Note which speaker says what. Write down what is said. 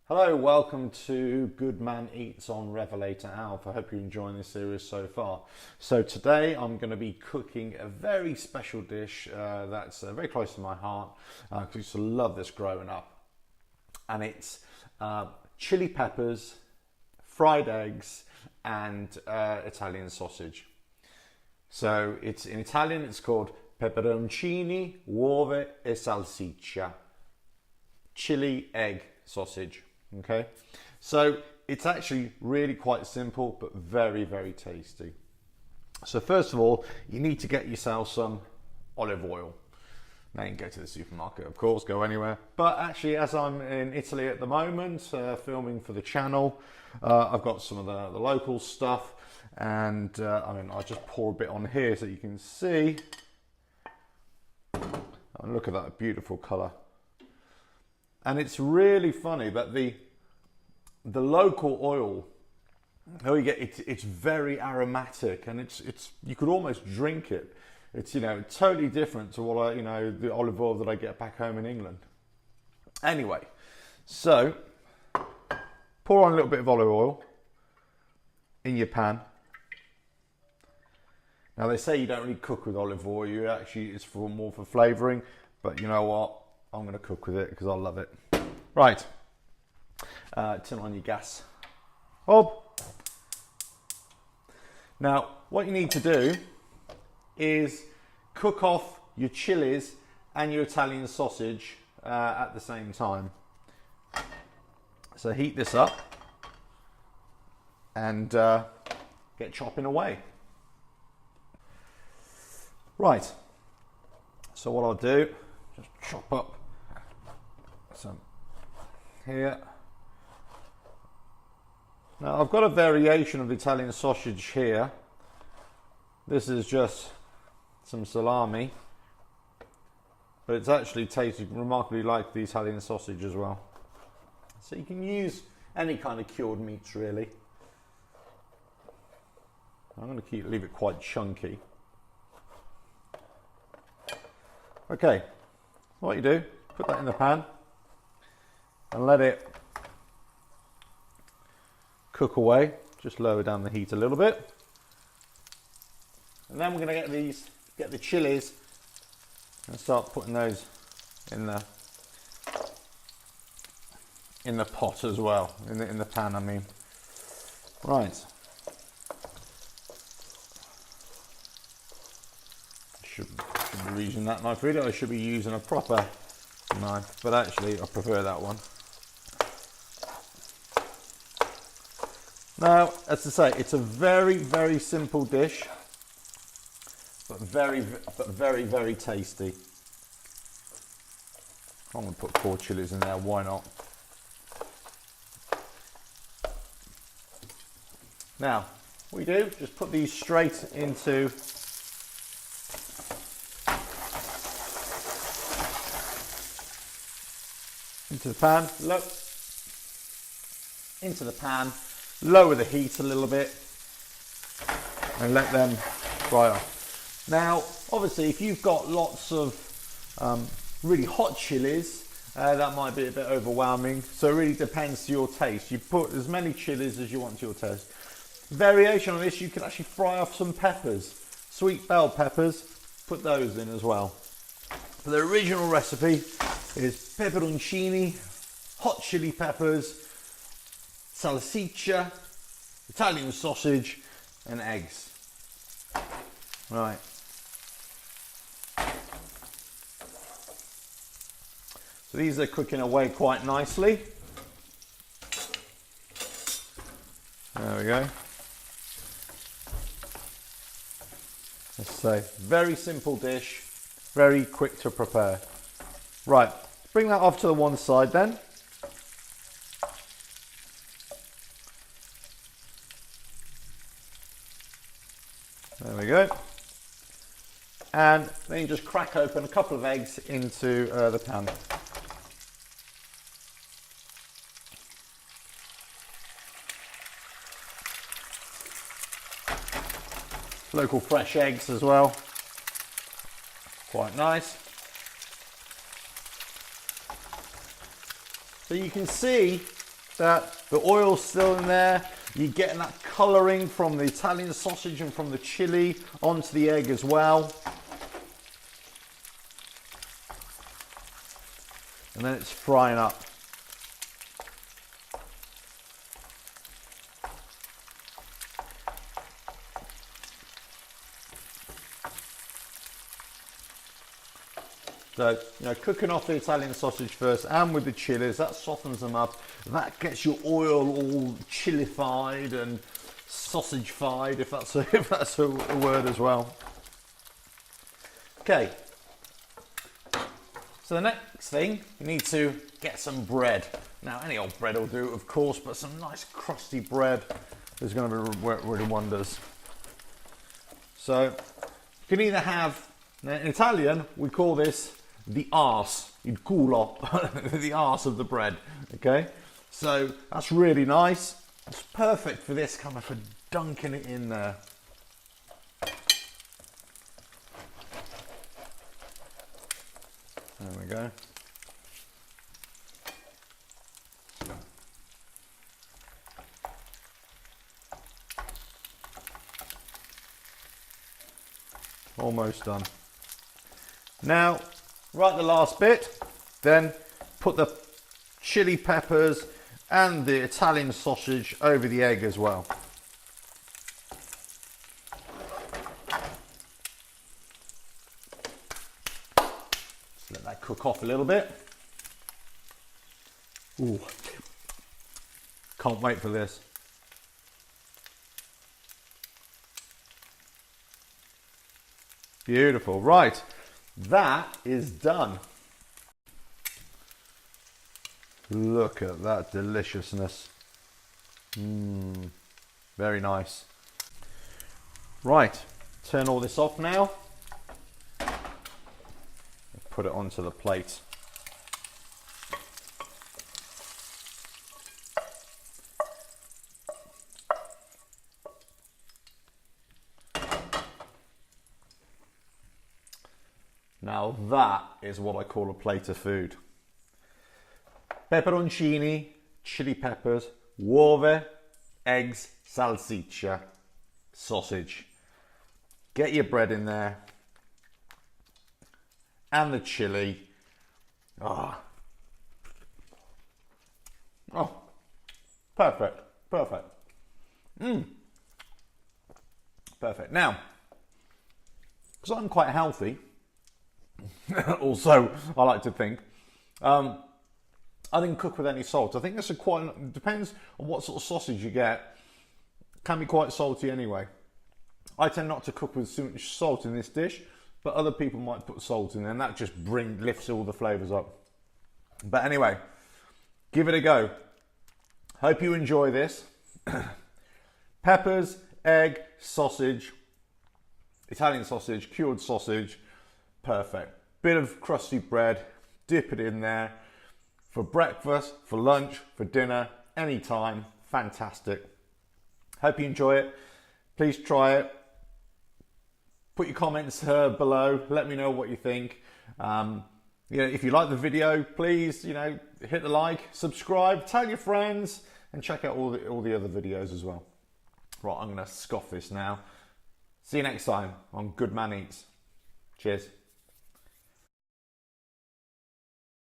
Speaker 1: Hello, welcome to Good Man Eats on RevelatorAlf. I hope you're enjoying this series so far. So today I'm going to be cooking a very special dish that's very close to my heart because I used to love this growing up. And it's chili peppers, fried eggs and Italian sausage. So it's in Italian, it's called Peperoncini, Uove e salsiccia. Chili egg sausage. Okay, so it's actually really quite simple but very, very tasty. So first of all, you need to get yourself some olive oil. Now you can go to the supermarket, of course, go anywhere, but actually as I'm in Italy at the moment filming for the channel, I've got some of the local stuff, and I'll just pour a bit on here so you can see. And look at that beautiful colour. And it's really funny that the local oil, how you get it's very aromatic, and it's you could almost drink it. It's totally different to what the olive oil that I get back home in England. Anyway, so pour on a little bit of olive oil in your pan. Now they say you don't really cook with olive oil. It's more for flavouring, but you know what? I'm going to cook with it because I love it. Right, turn on your gas hob. Now, what you need to do is cook off your chilies and your Italian sausage at the same time. So heat this up and get chopping away. Right, so what I'll do, just chop up some here. Now I've got a variation of Italian sausage here. This is just some salami, but it's actually tasted remarkably like the Italian sausage as well. So you can use any kind of cured meats really. I'm going to leave it quite chunky. Okay, what you do, put that in the pan and let it cook away. Just lower down the heat a little bit, and then we're going to get the chilies and start putting those in the pot as well, in the pan. Right. Shouldn't be using that knife really. I should be using a proper knife, but actually I prefer that one. Now, as I say, it's a very, very simple dish, but very, very tasty. I'm going to put 4 chilies in there, why not? Now, what you do, just put these straight into the pan, lower the heat a little bit and let them fry off. Now, obviously, if you've got lots of really hot chilies, that might be a bit overwhelming, so it really depends to your taste. You put as many chilies as you want to your taste. Variation on this, you can actually fry off some peppers, sweet bell peppers, put those in as well. But the original recipe is peperoncini, hot chili peppers, salsiccia, Italian sausage and eggs. Right. So these are cooking away quite nicely. There we go. Let's say, very simple dish, very quick to prepare. Right, bring that off to the one side then. There we go. And then you just crack open a couple of eggs into the pan. Local fresh eggs as well. Quite nice. So you can see that. The oil's still in there. You're getting that colouring from the Italian sausage and from the chili onto the egg as well. And then it's frying up. So, cooking off the Italian sausage first and with the chilies, that softens them up. That gets your oil all chilified and sausage-fied, if that's a word as well. Okay. So the next thing, you need to get some bread. Now, any old bread will do, of course, but some nice crusty bread is going to work really wonders. So, you can either have, in Italian, we call this the arse, il culo, the arse of the bread, okay? So that's really nice. It's perfect for this, kind of for dunking it in there. There we go. Almost done. Now, right the last bit, then put the chili peppers and the Italian sausage over the egg as well. Just let that cook off a little bit. Ooh, can't wait for this. Beautiful, right. That is done. Look at that deliciousness. Very nice. Right, turn all this off now. Put it onto the plate. Now that is what I call a plate of food. Peperoncini, chili peppers, uove, eggs, salsiccia, sausage. Get your bread in there. And the chili. Oh, perfect, perfect. Perfect. Now, because I'm quite healthy, also, I like to think. I didn't cook with any salt. I think that's depends on what sort of sausage you get. Can be quite salty anyway. I tend not to cook with too much salt in this dish, but other people might put salt in there, and that just lifts all the flavours up. But anyway, give it a go. Hope you enjoy this. Peppers, egg, sausage, Italian sausage, cured sausage. Perfect. Bit of crusty bread, dip it in there for breakfast, for lunch, for dinner, anytime. Fantastic. Hope you enjoy it. Please try it. Put your comments below. Let me know what you think. If you like the video, please, hit the like, subscribe, tell your friends, and check out all the other videos as well. Right, I'm going to scoff this now. See you next time on Good Man Eats. Cheers.